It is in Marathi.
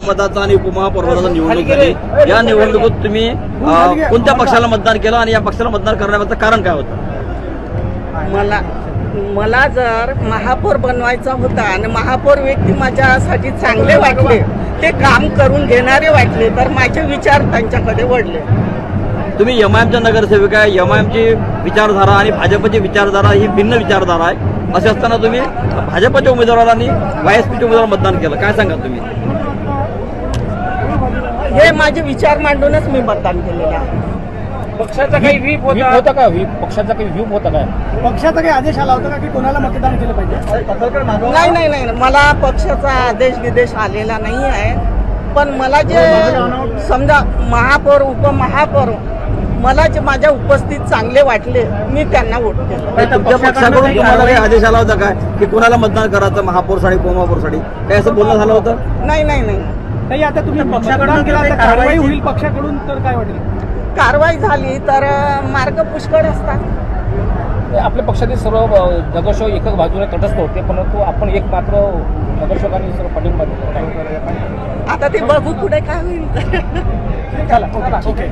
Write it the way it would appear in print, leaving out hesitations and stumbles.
पदाचा आणि उपमहापौरपदाचा निवडणूक झाली। या निवडणुकीत तुम्ही कोणत्या पक्षाला मतदान केलं आणि या पक्षाला मतदान करण्याचं कारण काय होतं? मला जर महापौर बनवायचा होता आणि महापौर व्यक्ती माझ्यासाठी चांगले वाटले, ते काम करून घेणारे वाटले, तर माझे विचार त्यांच्याकडे वळले। तुम्ही एमआयएमच्या नगरसेवक आहे, एमआयएमची विचारधारा आणि भाजपची विचारधारा ही भिन्न विचारधारा आहे। असे असताना तुम्ही भाजपच्या उमेदवाराला आणि वायएसपीच्या उमेदवाराला मतदान केलं, काय सांगा तुम्ही? हे माझे विचार मांडूनच मी मतदान केलेलं आहे। पक्षाचा काही व्हीप होता का? पक्षाचा काही व्हीप होता का? पक्षाचा काही आदेश आला होता का की कोणाला मतदान केलं पाहिजे? नाही, मला पक्षाचा आदेश विदेश आलेला नाही आहे। पण मला जे समजा महापौर उपमहापौर मला जे माझ्या उपस्थित चांगले वाटले, मी त्यांना वोट केलं। तुमच्या पक्षाकडून तुम्हाला काही आदेश आला होता काय की कोणाला मतदान करायचं महापौरसाठी उपमहापौरसाठी, काय असं बोलणं झालं होतं? नाही। आता तुम्ही पक्षाकडून केला तर कारवाई होईल पक्षाकडून, तर काय वाटेल? कारवाई झाली तर मार्ग पुष्कळ असतात। आपल्या पक्षातील सर्व नगरसेवक एकच बाजूने तटस्थ होते, परंतु आपण एक मात्र नगरसेवकांनी सर्व पाठिंबा दिला। आता ते बघू पुढे काय होईल। चला, ठीक आहे।